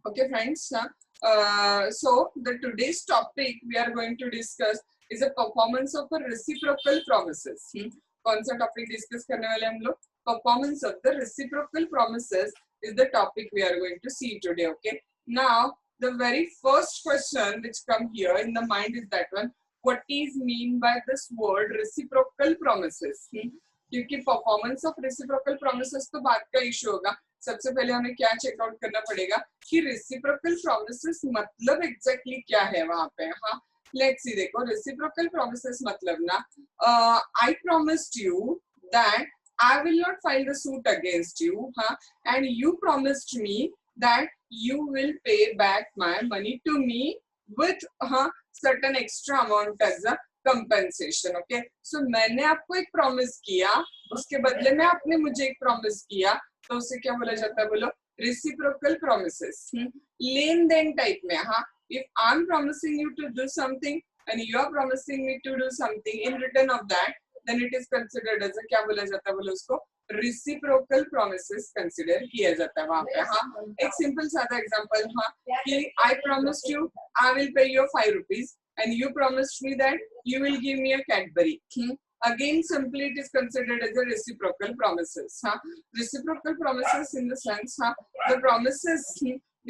Okay, friends. So the today's topic we are going to discuss is a performance of a reciprocal promises. कौन सा topic discuss करने वाले हम लोग? Performance of the reciprocal promises is the topic we are going to see today. Okay. Now the very first question which come here in the mind is that one. What is mean by this word reciprocal promises? क्योंकि performance of reciprocal promises तो बात का issue होगा. सबसे पहले हमें क्या checkout करना पड़ेगा कि रेसिप्रोकल प्रोमिसेस मतलब एग्जैक्टली क्या है वहां पे. हाँ, लेट्स सी. देखो, रेसिप्रोकल प्रोमिसेस मतलब ना, I promised you that I will not file the suit against you. हाँ, and you promised me that you will pay back my money to me with certain extra amount as a compensation. Okay, so मैंने आपको एक promise किया, उसके बदले में आपने मुझे एक प्रॉमिस किया, तो उसे क्या बोला जाता है? बोलो, रेसिप्रोकल प्रोमिसेस. लेन देन टाइप में. हाँ, if I am promising you to do something and you are promising me to do something in return of that, then it is considered as क्या बोला जाता है? बोलो, उसको रेसिप्रोकल प्रोमिसेस कंसिडर किया जाता है वहां पे. हाँ, एक सिंपल सादा एग्जांपल. हाँ, कि आई promised you I will pay you 5 rupees and you promised me that you will give me a Cadbury. Again, simply it is considered as a reciprocal promises. Reciprocal promises in the sense, the promises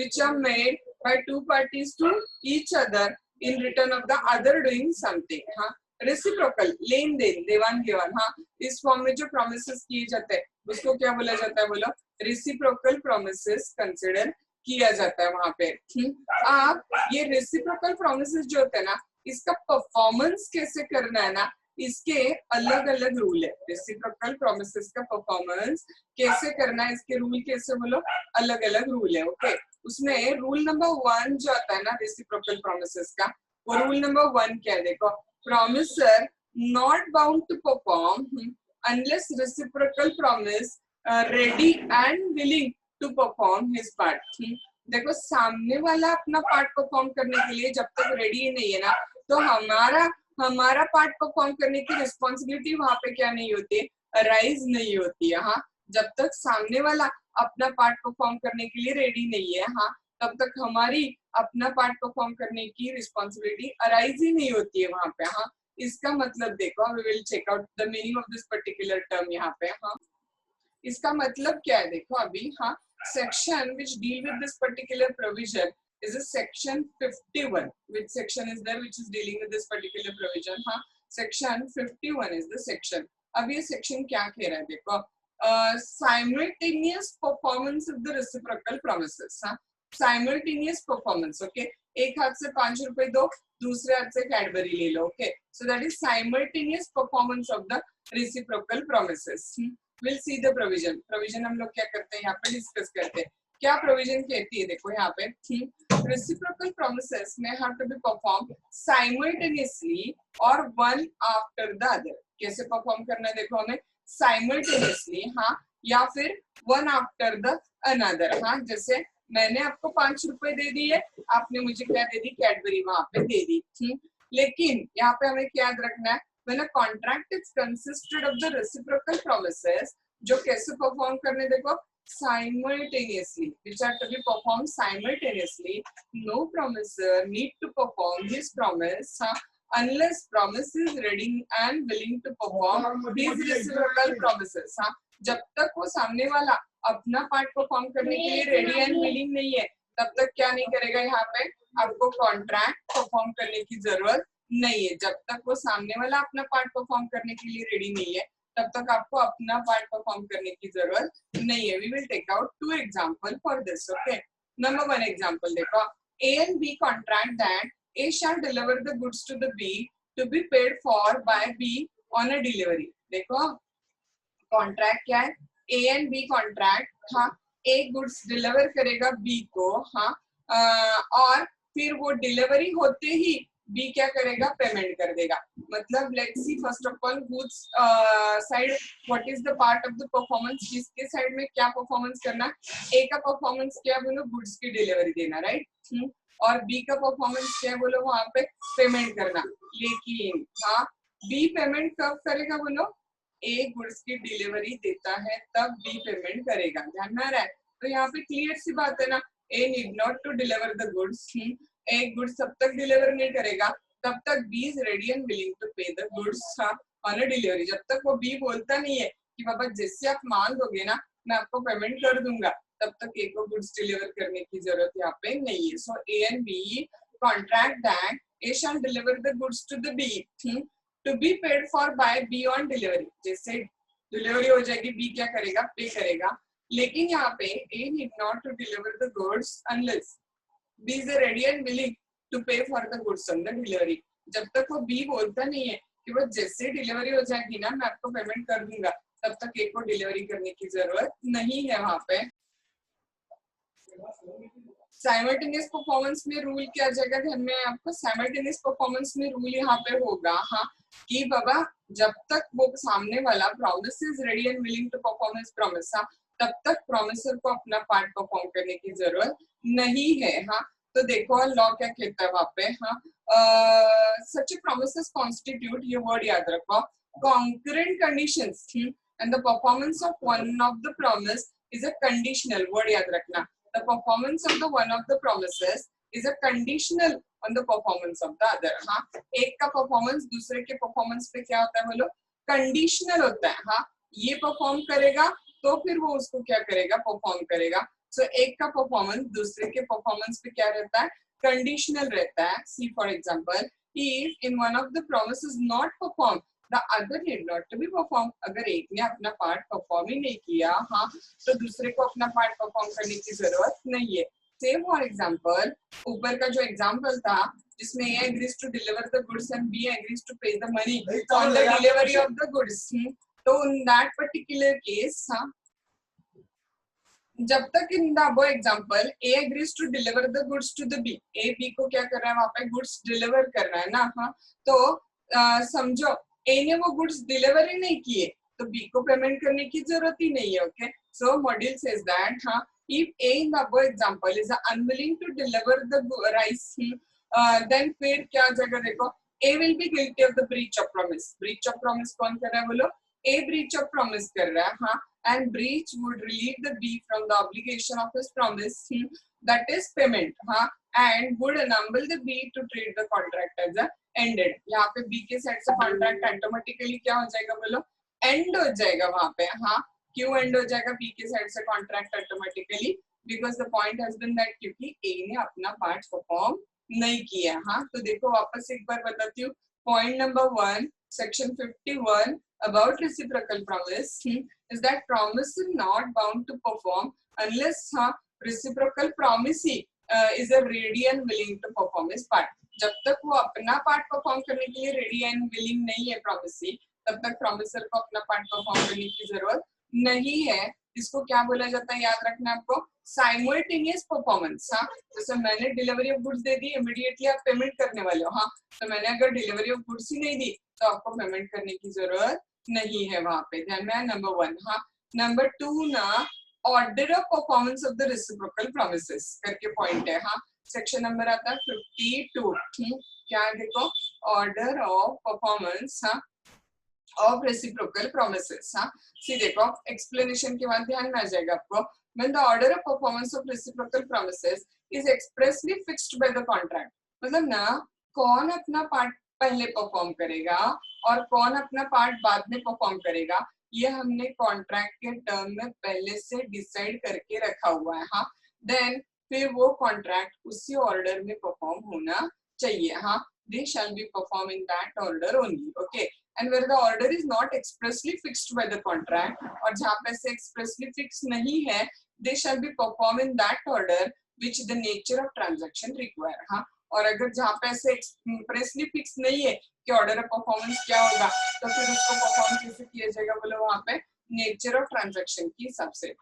which are made by two parties to each other in return of the other doing something. Reciprocal, लेन देन, देवान घेवान. हाँ, इस form में जो promises किए जाते हैं उसको क्या बोला जाता है? बोलो, रेसिप्रोकल प्रोमिसेस कंसिडर किया जाता है वहां पे. आप ये रेसिप्रोकल प्रोमिसेस जो होते हैं ना, इसका परफॉर्मेंस कैसे करना है ना, इसके अलग अलग रूल है. रेसिप्रोकल प्रोमिसेस का परफॉर्मेंस कैसे करना है, इसके रूल कैसे? बोलो, अलग अलग रूल है. ओके, उसमें रूल नंबर 1 जो आता है ना रेसिप्रोकल प्रोमिसेस का, वो रूल नंबर 1 क्या है? देखो, promiser not bound to perform unless reciprocal promise ready and willing to perform his part. देखो, सामने वाला अपना पार्ट परफॉर्म करने के लिए जब तक रेडी नहीं है ना, तो हमारा पार्ट परफॉर्म करने की रिस्पॉन्सिबिलिटी वहां पे क्या नहीं होती है? अराइज नहीं होती है. हाँ, जब तक सामने वाला अपना पार्ट परफॉर्म करने के लिए रेडी नहीं है, हाँ, तब तक हमारी अपना पार्ट परफॉर्म करने की रिस्पॉन्सिबिलिटी अराइज ही नहीं होती है वहां पे. हाँ, इसका मतलब देखो, we will check out the meaning of this particular term यहाँ पे. हाँ, इसका मतलब क्या है? देखो अभी. हाँ, section which deal with this particular provision is a section 51. Which section is there which is dealing with this particular provision? हाँ, section 51 is the section. अब ये section क्या कह रहा है? देखो, simultaneous performance of the reciprocal promises. हाँ, simultaneous performance. Okay, एक हाथ से 5 रुपए दो, दूसरे हाथ से कैडबरी ले लो. Okay, so that is simultaneous performance of the reciprocal promises. We'll see the provision. Provision हम लोग क्या करते हैं यहाँ पे डिस्कस करते हैं. क्या प्रोविजन कहती है? देखो यहाँ पे, reciprocal promises may have to be performed simultaneously or one after the other. कैसे परफॉर्म करना है? देखो, हमें simultaneously, हाँ, या फिर one after the another. हाँ, जैसे मैंने आपको 5 रुपए दे दिए, आपने मुझे क्या दे दी? कैडबरी वहां पे दे दी. लेकिन यहाँ पे हमें क्या याद रखना है? When a contract is consisted of the reciprocal promises, जो कैसे परफॉर्म करने? देखो, simultaneously, which are to be performed simultaneously. No promiser need to perform his promise unless promise is ready and willing to perform these reciprocal promises. जब तक वो सामने वाला अपना पार्ट परफॉर्म करने के लिए रेडी एंड विलिंग नहीं है, तब तक क्या नहीं करेगा? यहाँ पे आपको कॉन्ट्रैक्ट परफॉर्म करने की जरूरत नहीं है. जब तक वो सामने वाला अपना पार्ट परफॉर्म करने के लिए रेडी नहीं है, तब तक आपको अपना पार्ट परफॉर्म करने की जरूरत नहीं है. We will take out 2 example for this. Okay, number 1 example देखो, A and B contract that A shall deliver the goods to the B to be paid for by B on a delivery. देखो, contract क्या है? A and B contract. हाँ, A goods deliver करेगा B को. हाँ, और फिर वो डिलीवरी होते ही B क्या करेगा? पेमेंट कर देगा. मतलब let's see first of all goods side, what is the part of the performance? किसके साइड में क्या परफॉर्मेंस करना? A का परफॉर्मेंस क्या? बोलो, गुड्स की डिलीवरी देना, राइट. और B का परफॉर्मेंस क्या? बोलो, वहां पे पेमेंट करना. लेकिन हाँ, B पेमेंट कब करेगा? बोलो, A गुड्स की डिलीवरी देता है तब B पेमेंट करेगा. ध्यान में आ रहा है? तो यहाँ पे क्लियर सी बात है ना, A need not to deliver the goods, A goods तब तक डिलीवर नहीं करेगा तब तक B is ready and willing to pay the goods on a delivery. जब तक वो बी बोलता नहीं है कि बाबा जैसे आप मांग दोगे ना मैं आपको पेमेंट कर दूंगा, तब तक ए को गुड्स डिलीवर करने की जरूरत यहाँ पे नहीं है। So A and B contract that A shall deliver the goods to the B to be paid for by B on delivery. जैसे डिलीवरी हो जाएगी बी क्या करेगा, पे करेगा। लेकिन यहाँ पे A need not to deliver the goods unless B is ready and willing to pay for the goods on the delivery. जब तक वो बी बोलता नहीं है कि वो जैसे डिलीवरी हो जाएगी ना मैं आपको पेमेंट कर दूंगा, तब तक ए को डिलीवरी करने की जरूरत नहीं है। वहां पे साइमल्टेनियस परफॉर्मेंस में रूल क्या आ जाएगा ध्यान में आपको, साइमल्टेनियस परफॉर्मेंस में रूल यहाँ पे होगा हाँ कि बाबा जब तक वो सामने वाला promise is ready and willing to perform his promise तब तक प्रॉमिसर को अपना पार्ट परफॉर्म करने की जरूरत नहीं है। हाँ तो देखो लॉ क्या कहता है वहां पे, हाँ सच प्रॉमिसेस कॉन्स्टिट्यूट, ये वर्ड याद रखो, concurrent conditions and the performance of one of the promise is a conditional, word याद रखना, the performance of the one of the promises is a conditional on the performance of the other। हाँ एक का performance दूसरे के performance पे क्या होता है बोलो, कंडीशनल होता है। हाँ ये परफॉर्म करेगा तो फिर वो उसको क्या करेगा, परफॉर्म करेगा। सो एक का परफॉर्मेंस दूसरे के परफॉर्मेंस पे क्या रहता है, कंडीशनल रहता है। See for example if in one of the promises not performed the other need not to be performed। अगर एक ने अपना पार्ट परफॉर्म ही नहीं किया हाँ तो दूसरे को अपना पार्ट परफॉर्म करने की जरूरत नहीं है। से फॉर एग्जांपल ऊपर का जो एग्जांपल था जिसमें A agrees to deliver the goods and B agrees to pay the money on the delivery of the goods, तो in that particular case हाँ जब तक in the above example A agrees to deliver the goods to the B, A B को क्या कर रहा है वहां पे गुड्स डिलीवर कर रहा है ना, हाँ तो समझो A ने वो गुड्स डिलीवर ही नहीं किए तो B को पेमेंट करने की जरूरत ही नहीं है। Okay so module says that हाँ if A in the above example is unwilling to deliver the rice then फिर क्या जगह देखो A will be guilty of the breach of promise। breach of promise कौन कर रहा है बोलो, A breach of promise कर रहा है हाँ, and breach would relieve the B from the obligation of his promise that is payment हाँ, and would enable the B to treat the contract as a ended। यहाँ पे B के side से contract automatically क्या हो जाएगा बोलो, and हो जाएगा वहां पे। हाँ क्यों एंड हो जाएगा B के साइड से contract automatically, because the point has been that क्योंकि A ने अपना पार्ट परफॉर्म नहीं किया। हाँ तो देखो वापस एक बार बताती हूँ, point number 1 section 51 about reciprocal promise is that promise is not bound to perform unless reciprocal promisee is a ready and willing to perform his part। जब तक वो अपना पार्ट परफॉर्म करने के लिए रेडी एंड विलिंग नहीं है promisee, तब तक प्रॉमिसर को अपना पार्ट परफॉर्म करने की जरूरत नहीं है। इसको क्या बोला जाता है याद रखना आपको, साइमल्टेनियस परफॉर्मेंस। हाँ जैसे मैंने delivery of goods they the, immediately आप पेमेंट करने वाले हो हाँ, तो मैंने अगर डिलीवरी ऑफ गुड्स ही नहीं दी तो आपको पेमेंट करने की जरूरत नहीं है वहां पे, ध्यान में। नंबर 1 हाँ। नंबर 2 ना order of performance of the reciprocal promises करके पॉइंट है हाँ, सेक्शन नंबर आता है 52। क्या देखो ऑर्डर ऑफ परफॉर्मेंस हाँ ऑफ रेसिप्रोकल प्रॉमिसेस हाँ। सी देखो एक्सप्लेनेशन के बाद ध्यान में आ जाएगा आपको, when the order of performance of reciprocal promises is expressly fixed by the contract। मतलब ना कौन अपना पार्ट पहले परफॉर्म करेगा और कौन अपना पार्ट बाद में परफॉर्म करेगा, ये हमने कॉन्ट्रैक्ट के टर्म में पहले से डिसाइड करके रखा हुआ है हाँ। देन फिर वो कॉन्ट्रैक्ट उसी ऑर्डर में परफॉर्म होना चाहिए हाँ, they shall be performed in that order only। okay and where the order is not expressly fixed by the contract, और जहाँ पे से expressly fixed नहीं है, they shall be performed in that order which the nature of transaction require हाँ। और अगर जहाँ पे ऐसे एक्सप्रेसली फिक्स नहीं है कि ऑर्डर ऑफ परफॉर्मेंस क्या होगा, तो फिर उसको परफॉर्म कैसे किया जाएगा बोलो, वहाँ पे नेचर ऑफ ट्रांजैक्शन की हिसाब से।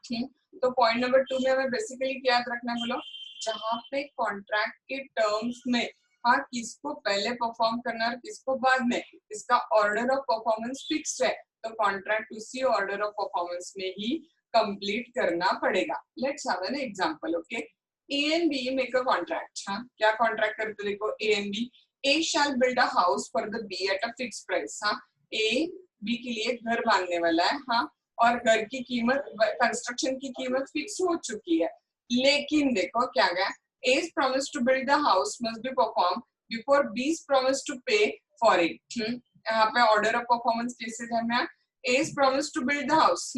तो पॉइंट नंबर 2 में हमें बेसिकली क्या याद रखना है बोलो, जहाँ पे कॉन्ट्रैक्ट के टर्म्स में हाँ किसको पहले परफॉर्म करना है और किसको बाद में, इसका ऑर्डर ऑफ परफॉर्मेंस फिक्स्ड है तो कॉन्ट्रैक्ट उसी ऑर्डर ऑफ परफॉर्मेंस में ही कंप्लीट करना पड़ेगा। Let's have an example. Okay A and B make a contract। हाँ क्या कॉन्ट्रैक्ट करते देखो A and B, A shall build a house for the B at a fixed price। हाँ A B के लिए घर बांधने वाला है हाँ, और घर की कीमत कंस्ट्रक्शन की कीमत फिक्स हो चुकी है। लेकिन देखो क्या गया, A's promise to build the house must be performed before B's promise to pay for it. यहाँ पे order of performance cases है मैं, A's promise to build the house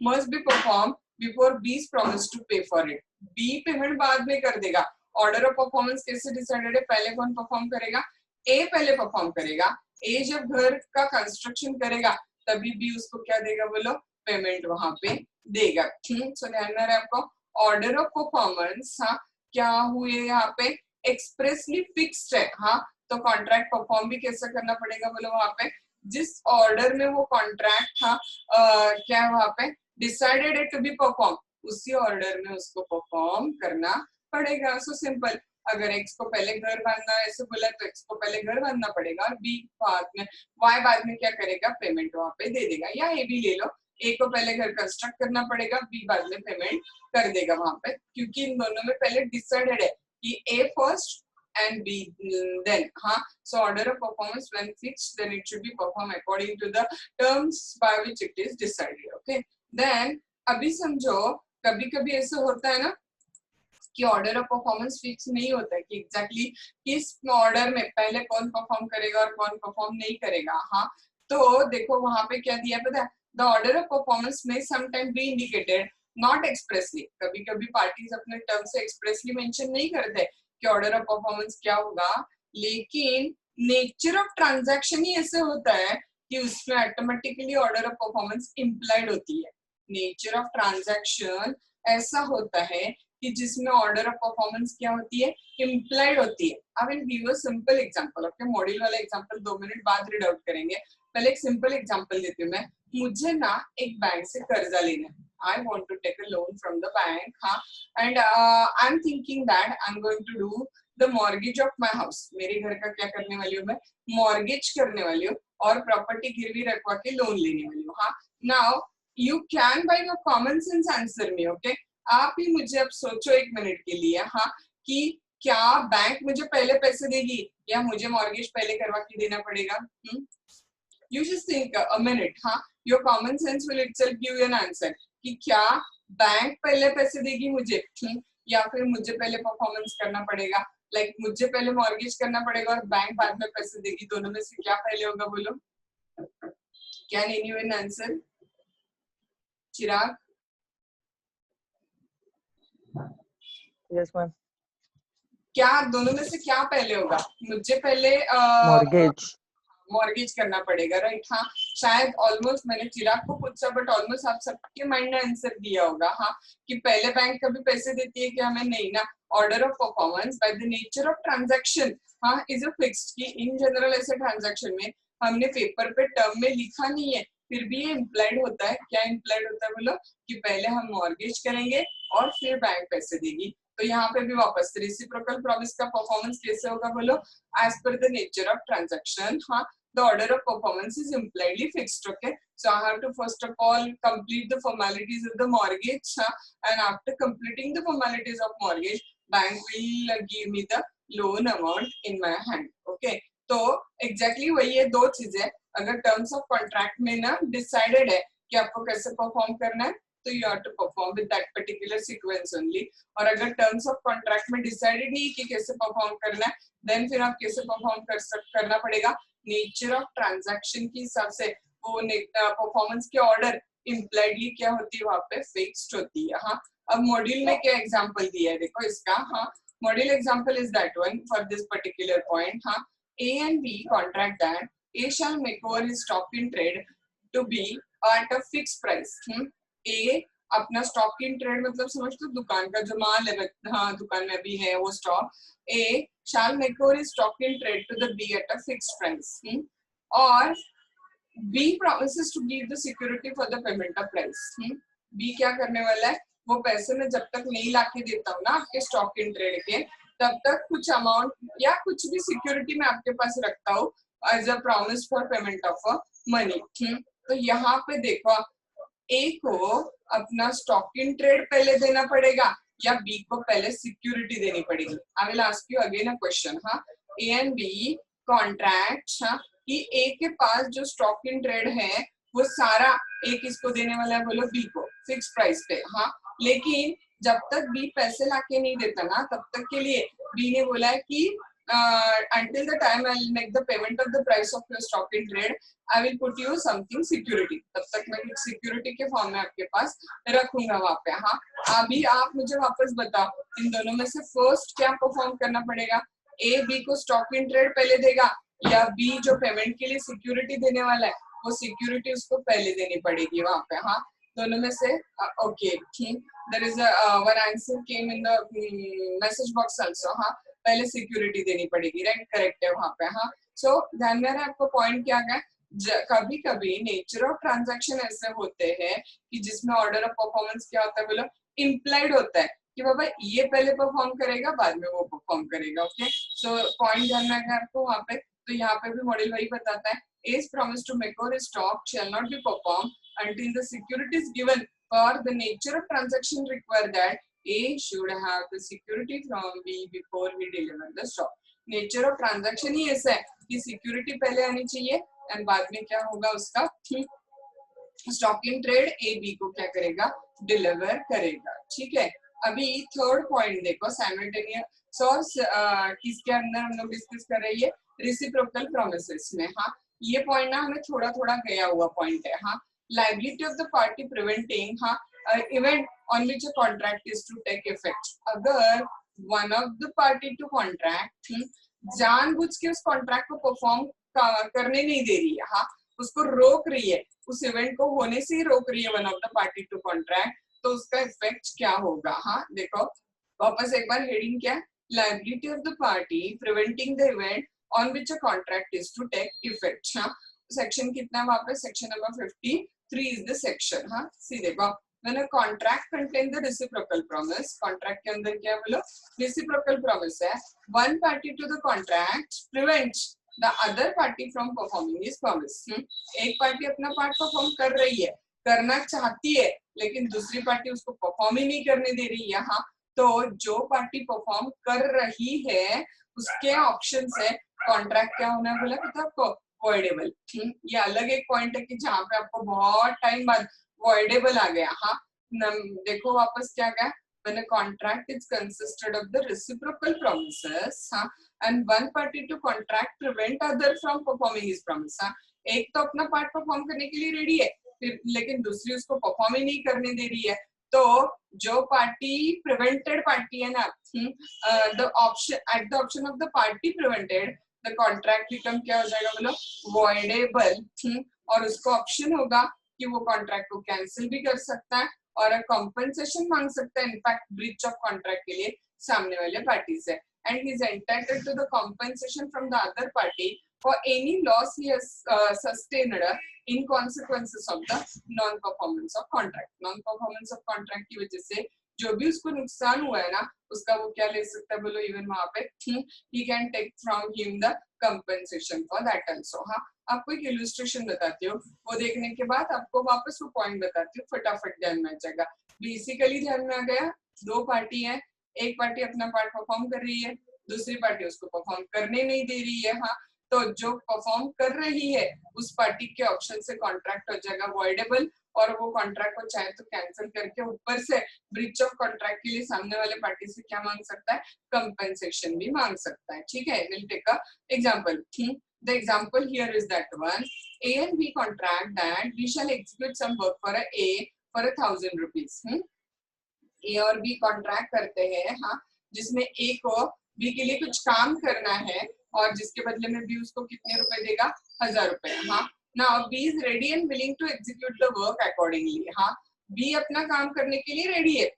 must be performed before B's promise to pay for it. B payment बाद में कर देगा. Order of performance कैसे decided है, पहले कौन परफॉर्म करेगा, A पहले परफॉर्म करेगा. A जब घर का कंस्ट्रक्शन करेगा तभी B उसको क्या देगा बोलो, पेमेंट वहां पे देगा. सो ध्यान में रहे आपको, ऑर्डर ऑफ परफॉर्मेंस हाँ क्या हुए यहाँ पे एक्सप्रेसली फिक्स्ड है. हाँ तो कॉन्ट्रैक्ट परफॉर्म भी कैसे करना पड़ेगा बोलो, वहां पे जिस ऑर्डर में वो कॉन्ट्रैक्ट था क्या वहां पे डिसाइडेड है टू बी परफॉर्म, उसी ऑर्डर में उसको परफॉर्म करना पड़ेगा. सो सिंपल, अगर एक्स को पहले घर बांधना ऐसे बोला तो एक्स को पहले घर बांधना पड़ेगा और बी बाद में, वाई बाद में क्या करेगा, पेमेंट वहां पे दे देगा. या ए भी ले लो, ए को पहले घर कंस्ट्रक्ट करना पड़ेगा, बी बाद में पेमेंट कर देगा वहां पे, क्योंकि इन दोनों में पहले डिसाइडेड है कि ए first and B then. So order of performance when fixed, then it should be performed according to the terms by which it is decided. Okay. Then अभी समझो कभी कभी ऐसा होता है ना कि ऑर्डर ऑफ परफॉर्मेंस फिक्स नहीं होता है कि एग्जैक्टली किस ऑर्डर में पहले कौन परफॉर्म करेगा और कौन परफॉर्म नहीं करेगा. हाँ तो देखो वहां पे क्या दिया पता है, द ऑर्डर ऑफ परफॉर्मेंस में sometime be indicated not expressly. कभी कभी पार्टीज अपने टर्म से एक्सप्रेसली मेंशन नहीं करते कि ऑर्डर ऑफ परफॉर्मेंस क्या होगा, लेकिन नेचर ऑफ ट्रांजैक्शन ही ऐसे होता है कि उसमें automatically order of performance implied होती है. नेचर ऑफ ट्रांजैक्शन ऐसा होता है कि जिसमें ऑर्डर ऑफ परफॉर्मेंस क्या होती है, इम्प्लाइड होती है. I will give a simple example. Okay, module वाला एग्जांपल 2 मिनट बाद रीड आउट करेंगे. पहले एक सिंपल एग्जांपल देती हूँ मैं. मुझे ना एक बैंक से कर्जा लेना है. I want to take a loan from the bank, and I'm thinking that I'm going to do the mortgage of my house. मेरे घर का क्या करने वाली हूँ मैं, mortgage करने वाली हूँ और प्रॉपर्टी गिरवी रखवा के लोन लेने वाली हूँ. हाँ, now you can by your common sense answer me, okay? आप ही मुझे अब सोचो एक मिनट के लिए हाँ कि क्या बैंक मुझे पहले पैसे देगी या मुझे मॉर्गेज पहले करवा के देना पड़ेगा. You just think a minute. हाँ, your common sense will itself give you an answer कि क्या बैंक पहले पैसे देगी मुझे या फिर मुझे पहले परफॉर्मेंस करना पड़ेगा. लाइक मुझे पहले मॉर्गेज करना पड़ेगा और बैंक बाद में पैसे देगी. दोनों में से क्या पहले होगा बोलो. Can anyone answer? Chirag? Yes ma'am. क्या दोनों में से क्या पहले होगा, मुझे पहले मॉर्गेज करना पड़ेगा, राइट. हाँ शायद ऑलमोस्ट मैंने चिराग को पूछा बट ऑलमोस्ट आप सबके माइंड ने आंसर दिया होगा. हाँ कि पहले बैंक कभी पैसे देती है कि हमें नहीं ना. Order of performance by the nature of transaction हाँ इज अ फिक्स्ड कि इन जनरल ऐसे ट्रांजैक्शन में हमने पेपर पे टर्म में लिखा नहीं है फिर भी ये इम्प्लाइड होता है. क्या इम्प्लाइड होता है बोलो कि पहले हम मॉर्गेज करेंगे और फिर बैंक पैसे देगी. तो यहाँ पे भी वापस रेसिप्रोकल प्रॉमिस का परफॉर्मेंस कैसे होगा बोलो, as per the nature of transaction. हाँ the order of performance is impliedly fixed. Okay, so I have to first of all complete the formalities of the mortgage, and after completing the formalities of mortgage bank will give me the loan amount in my hand. Okay, तो exactly वही है, दो चीजें. अगर terms of contract में ना decided है कि आपको कैसे perform करना है तो you have to perform with that particular sequence only. और अगर terms of contract में decided नहीं कि कैसे perform करना है then फिर आप कैसे perform करना पड़ेगा. नेचर ऑफ ट्रांजैक्शन के हिसाब से वो परफॉर्मेंस के ऑर्डर इम्प्लाइडली क्या होती है वहां पे फिक्स्ड होती है. हाँ अब मॉड्यूल में क्या एग्जांपल दिया है देखो इसका. हाँ module example is that one for this particular point. हाँ A and B contract that A shall make over his stock in trade to B at a fix price. A अपना stock in trade मतलब समझ तो दुकान का जो माल है, हाँ दुकान में भी है वो stock. A shall make over his stock in trade to the B at a fixed price. और B promises to give the security for the payment of price. B क्या करने वाला है, वो पैसे में जब तक नहीं लाके देता हूँ ना आपके स्टॉक इन ट्रेड के तब तक कुछ अमाउंट या कुछ भी सिक्योरिटी में आपके पास रखता हूँ as a promise for payment of money. तो यहाँ पे देखो ए को अपना स्टॉक इन ट्रेड पहले देना पड़ेगा या बी को पहले सिक्योरिटी देनी पड़ेगी. I will ask you again a question. हाँ ए एंड बी कॉन्ट्रैक्ट कि ए के पास जो स्टॉक इन ट्रेड है वो सारा ए किसको देने वाला है बोलो, बी को फिक्स प्राइस पे. हाँ लेकिन जब तक बी पैसे लाके नहीं देता ना तब तक के लिए बी ने बोला है कि until the time I'll make the payment of the price of your stock in trade, I will put you something security. तब तक मैं कुछ सिक्योरिटी के फॉर्म में आपके पास रखूंगा वहाँ पे. हाँ, अभी आप मुझे वापस बताओ इन दोनों में से फर्स्ट क्या परफॉर्म करना पड़ेगा? ए बी को स्टॉक इन ट्रेड पहले देगा या बी जो पेमेंट के लिए सिक्योरिटी देने वाला है वो सिक्योरिटी उसको पहले देनी पड़ेगी वहाँ पे. हाँ, दोनों में से ओके ठीक. There is a one answer came in the message box also. हाँ, पहले सिक्योरिटी देनी पड़ेगी. राइट, करेक्ट है वहाँ पे. हाँ, सो ध्यान में रहे आपको पॉइंट क्या है. कभी कभी नेचर ऑफ ट्रांजैक्शन ऐसे होते हैं कि जिसमें ऑर्डर ऑफ परफॉर्मेंस क्या होता है बोलो इम्प्लाइड होता है कि बाबा ये पहले परफॉर्म करेगा बाद में वो परफॉर्म करेगा. ओके, सो पॉइंट ध्यान में रखना आपको वहाँ पे. तो यहाँ पे भी मॉडल वही बताता है A's promise to make or stock shall not be performed until the security is given. For the nature of transaction require that A should have the security from B before we deliver the stock. Nature of transaction ही ऐसा है कि security पहले आनी चाहिए and बाद में क्या होगा उसका stock in trade A B को क्या करेगा डिलीवर करेगा. ठीक है, अभी थर्ड पॉइंट देखो साइमल्टेनियस और किसके अंदर हम लोग डिस्कस कर रहे हैं रेसिप्रोकल प्रोमिसेस में. हाँ, ये पॉइंट ना हमें थोड़ा थोड़ा गया हुआ पॉइंट है. हाँ, liability of the party preventing हाँ event on which a contract is to take effect. अगर one of the party to contract जानबूझ के उस कॉन्ट्रैक्ट को परफॉर्म करने नहीं दे रही है, हाँ उसको रोक रही है, उस इवेंट को होने से ही रोक रही है one of the party to contract, तो उसका इफेक्ट क्या होगा. हाँ देखो वापस एक बार हेडिंग क्या है, liability of the party preventing the event on which a contract is to take effect. हाँ, सेक्शन कितना वहां पे section number 53 is the section. हाँ, सी देखो when a contract contain the reciprocal promise, contract के अंदर क्या बोलो reciprocal promise है, one party to the contract prevents the other party from performing his promise. एक पार्टी अपना पार्ट परफॉर्म कर रही है, करना चाहती है, लेकिन दूसरी पार्टी उसको परफॉर्म ही नहीं करने दे रही है. हाँ, तो जो पार्टी परफॉर्म कर रही है उसके ऑप्शन से कॉन्ट्रैक्ट क्या होना है बोला पता आपको वॉइडेबल. ये अलग एक पॉइंट है कि जहाँ पे आपको बहुत टाइम बाद voidable आ गया. हाँ, देखो वापस क्या गया when a contract is consisted of the reciprocal promises and one party to contract prevent other from performing his promise. एक तो अपना पार्ट परफॉर्म करने के लिए रेडी है फिर लेकिन दूसरी उसको परफॉर्म ही नहीं करने दे रही है, तो जो पार्टी प्रिवेंटेड पार्टी है ना the option at the option of the party prevented the contract become क्या हो जाएगा बोलो वॉइडेबल. और उसको ऑप्शन होगा कि वो कॉन्ट्रैक्ट को कैंसिल भी कर सकता है और कंपनसेशन मांग सकता है इनफैक्ट ब्रीच ऑफ कॉन्ट्रैक्ट के लिए सामने वाले पार्टी से. And he is entitled to the compensation from the other party for any loss he has sustained in consequences of the non performance of contract. Non performance of contract की वजह से जो भी उसको नुकसान हुआ है ना उसका वो क्या ले सकता है बोलो इवन वहां पे he can take from him the compensation for that also. हाँ, आपको एक इलस्ट्रेशन बताती हूँ, वो देखने के बाद आपको वापस वो पॉइंट बताती हूँ, फटाफट ध्यान में आ जाएगा. बेसिकली ध्यान में आ गया, दो पार्टी है, एक पार्टी अपना पार्ट परफॉर्म कर रही है, दूसरी पार्टी उसको परफॉर्म करने नहीं दे रही है. हाँ, तो जो परफॉर्म कर रही है उस पार्टी के ऑप्शन से कॉन्ट्रैक्ट हो जाएगा वॉइडेबल और वो कॉन्ट्रैक्ट को चाहे तो कैंसिल करके ऊपर से ब्रीच ऑफ कॉन्ट्रैक्ट के लिए सामने वाले पार्टी से क्या मांग सकता है कंपनसेशन भी मांग सकता है. ठीक है, will take a example. The example here is that one A and B contract that we shall execute some work for A for 1,000 rupees. A और B contract करते हैं हाँ, जिसमें A को B के लिए कुछ काम करना है और जिसके बदले में B उसको कितने रुपए देगा 1,000 रुपए. हाँ, now B is ready and willing to execute the work accordingly. हाँ, B अपना काम करने के लिए रेडी है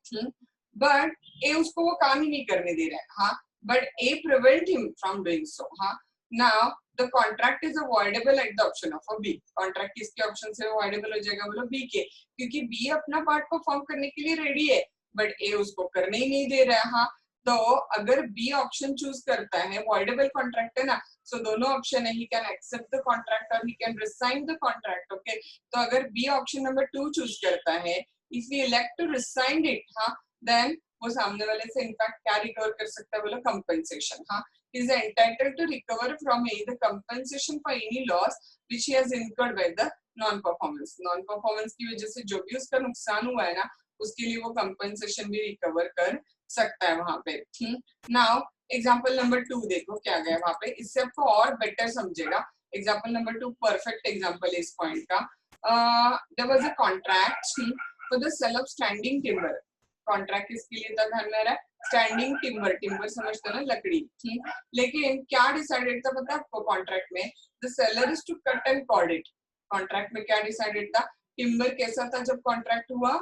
but A उसको वो काम ही नहीं करने दे रहा है. हाँ, but A prevent him from doing so. हाँ, now the contract is avoidable at the option of a B. Contract किसके ऑप्शन से avoidable हो जाएगा बोलो B के, क्योंकि B अपना पार्ट परफॉर्म करने के लिए रेडी है बट A उसको करने ही नहीं दे रहा है. हाँ, तो अगर B ऑप्शन चूज करता है avoidable contract है ना, सो दोनों ऑप्शन है, he can accept the contract और he can resign the contract. Okay, तो अगर B ऑप्शन नंबर 2 चूज करता है, if we elect to resign it, हाँ, then वो सामने वाले से इनफैक्ट क्या रिकवर कर सकता है बोलो कंपनसेशन. हाँ, is entitled to recover from A the compensation for any loss which he has incurred by the non-performance. Non-performance की वजह से जो भी उसका नुकसान हुआ है ना उसके लिए वो कंपनसेशन भी रिकवर कर सकता है वहां पे। नाउ एग्जाम्पल नंबर 2 देखो क्या गया वहां पे, इससे आपको और बेटर समझेगा। एग्जाम्पल नंबर 2 परफेक्ट एग्जाम्पल है इस पॉइंट का। There was a contract for the sale of standing timber. Contract किसके लिए था ध्यान में आ रहा है? स्टैंडिंग टिम्बर, टिम्बर समझते हो ना, लकड़ी। लेकिन क्या डिसाइडेड था पता है आपको कॉन्ट्रैक्ट में? The seller is to cut and cord it. Contract में क्या डिसाइडेड था? टिम्बर कैसा था जब कॉन्ट्रैक्ट हुआ?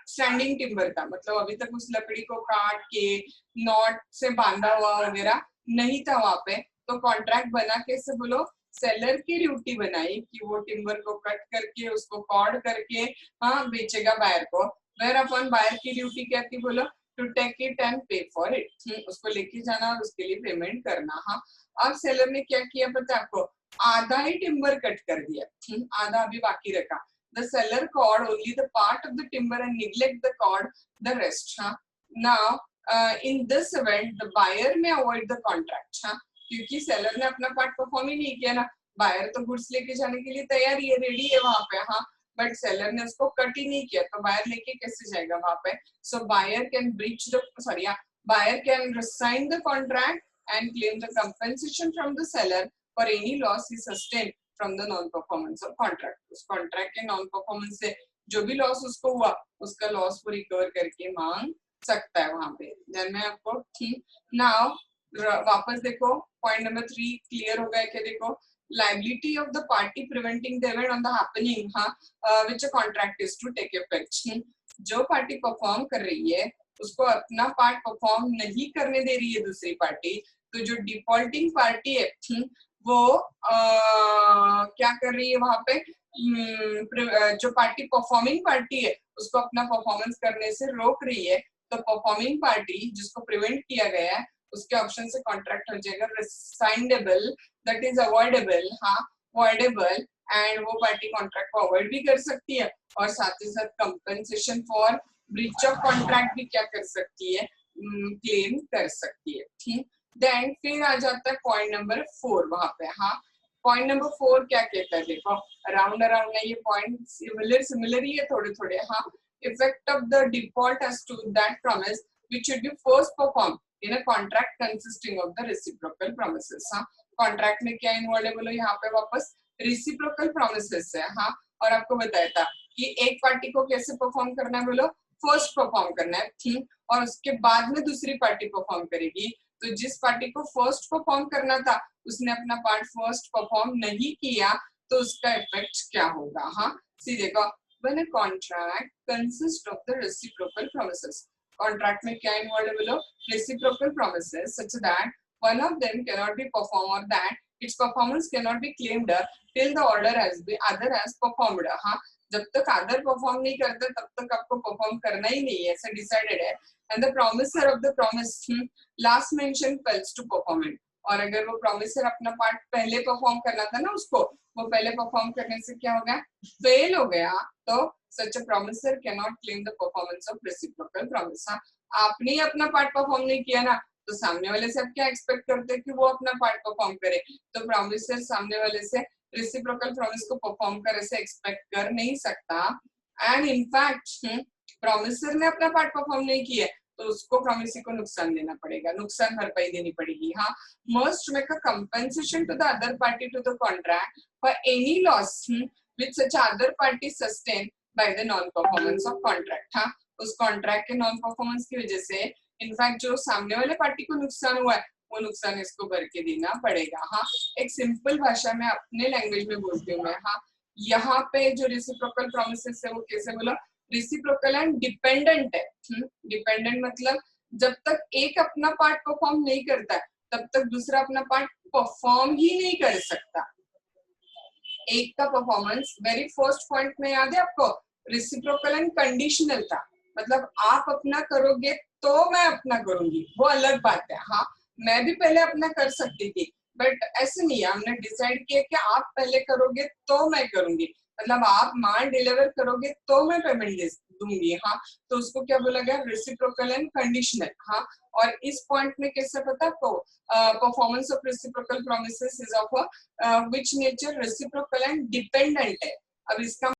स्टैंडिंग टिम्बर था, मतलब अभी तक उस लकड़ी को काट के नॉट से बांधा हुआ वगैरह नहीं था वहां पे। तो कॉन्ट्रैक्ट बना कैसे बोलो? सेलर की ड्यूटी बनाई कि वो टिम्बर को कट करके उसको कॉर्ड करके हाँ बेचेगा बायर को। वेयर अपन बायर की ड्यूटी क्या थी बोलो? टू टेक इट एंड पे फॉर इट। उसको लेके जाना और उसके लिए पेमेंट करना। हाँ, अब सेलर ने क्या किया पता है आपको? आधा ही टिम्बर कट कर दिया, आधा अभी बाकी रखा। The seller cord only the part of the timber and neglect the cord the rest. Now in this event the buyer may avoid the contract. क्योंकि सेलर ने अपना पार्ट परफॉर्म ही नहीं किया ना। बायर तो गुड्स लेके जाने के लिए तैयार है, रेडी है वहां पे। हाँ, बट सेलर ने उसको कट ही नहीं किया, तो बायर लेके कैसे जाएगा वहां पे? So buyer can breach the buyer can resign the contract and claim the compensation from the seller for any loss he sustained from the non performance of contract. उस कॉन्ट्रैक्ट के नॉन परफॉर्मेंस से जो भी loss उसको हुआ उसका loss वो recover करके मांग सकता है वहां पे। ध्यान में आपको? ठीक, नाउ वापस देखो पॉइंट नंबर 3 क्लियर हो गया क्या? देखो, liability of the party preventing the event on the happening which a contract is to take effect. जो पार्टी परफॉर्म कर रही है उसको अपना पार्ट परफॉर्म नहीं करने दे रही है दूसरी पार्टी, तो जो डिफॉल्टिंग पार्टी है वो क्या कर रही है वहां पे? जो पार्टी परफॉर्मिंग पार्टी है उसको अपना परफॉर्मेंस करने से रोक रही है। तो परफॉर्मिंग पार्टी जिसको प्रिवेंट किया गया है उसके ऑप्शन से कॉन्ट्रैक्ट हो जाएगा रिसाइनेबल, दैट इज अवॉइडेबल। हाँ, अवॉइडेबल, एंड वो पार्टी कॉन्ट्रैक्ट को अवॉइड भी कर सकती है और साथ ही साथ compensation for breach of contract भी क्या कर सकती है? क्लेम कर सकती है। ठीक, देन फिर आ जाता है पॉइंट नंबर 4 वहां पे। हाँ, पॉइंट नंबर 4 क्या कहता है? देखो, अराउंड अराउंड है ये पॉइंट, सिमिलर ही है थोड़े थोड़े। हाँ, effect of the default as to that promise which should be first perform in a contract consisting of the reciprocal promises. हाँ, कॉन्ट्रैक्ट में क्या इन्वॉल्व है बोलो? यहाँ पे वापस रेसिप्रोकल प्रॉमिसेस है। हाँ, और आपको बताया था कि एक पार्टी को कैसे परफॉर्म करना है बोलो? फर्स्ट परफॉर्म करना है। ठीक, और उसके बाद में दूसरी पार्टी परफॉर्म करेगी। तो जिस पार्टी को फर्स्ट परफॉर्म करना था उसने अपना पार्ट फर्स्ट परफॉर्म नहीं किया, तो उसका इफेक्ट क्या होगा? हाँ, सी देखो, when a contract consist of the reciprocal promises. Contract में क्या इन्वॉल्व है बोलो? Reciprocal promises such that one of them cannot be performed or that its performance cannot be claimed till the other has performed. हाँ, जब तक other perform नहीं करते तब तक आपको परफॉर्म करना ही नहीं है, ऐसा डिसाइडेड है। And the promisor of the promise last mention fails to perform it. और अगर वो प्रॉमिसर अपना पार्ट पहले परफॉर्म करना था ना उसको, वो पहले परफॉर्म करने से क्या हो गया? फेल हो गया, तो such a promisor can not claim the performance of reciprocal promise. आपने ही अपना पार्ट परफॉर्म नहीं किया ना, तो सामने वाले से आप क्या एक्सपेक्ट करते हैं कि वो अपना पार्ट परफॉर्म करे? तो प्रॉमिसर सामने वाले से रेसिप्रोकल प्रॉमिस को परफॉर्म करे से एक्सपेक्ट कर नहीं सकता। एंड इनफैक्ट प्रॉमिसर ने अपना पार्ट परफॉर्म नहीं किया तो उसको प्रॉमिसर को नुकसान देना पड़ेगा, नुकसान भरपाई देनी पड़ेगी। हाँ, must make a compensation to the other party to the contract for any loss which such other party sustain by the non performance of contract. हाँ, उस कॉन्ट्रैक्ट के नॉन परफॉर्मेंस की वजह से इनफैक्ट जो सामने वाले पार्टी को नुकसान हुआ है वो नुकसान इसको भर के देना पड़ेगा। हाँ, एक सिंपल भाषा में अपने लैंग्वेज में बोलती हूँ मैं। हाँ, यहाँ पे जो रेसिप्रोकल प्रॉमिसेस है वो कैसे बोला? रेसिप्रोकल एंड डिपेंडेंट है। डिपेंडेंट मतलब जब तक एक अपना पार्ट परफॉर्म नहीं करता तब तक दूसरा अपना पार्ट परफॉर्म ही नहीं कर सकता। एक का परफॉर्मेंस वेरी फर्स्ट पॉइंट में याद है आपको? रेसिप्रोकल एंड कंडीशनल था, मतलब आप अपना करोगे तो मैं अपना करूंगी, वो अलग बात है। हाँ, मैं भी पहले अपना कर सकती थी बट ऐसे नहीं है, हमने डिसाइड किया कि आप पहले करोगे तो मैं करूंगी, मतलब आप माल डिलीवर करोगे तो मैं पेमेंट दूंगी। हाँ, तो उसको क्या बोला गया? Reciprocal and conditional. हाँ, और इस पॉइंट में कैसे पता आपको? Performance of reciprocal promises is of which nature? Reciprocal and dependent है। अब इसका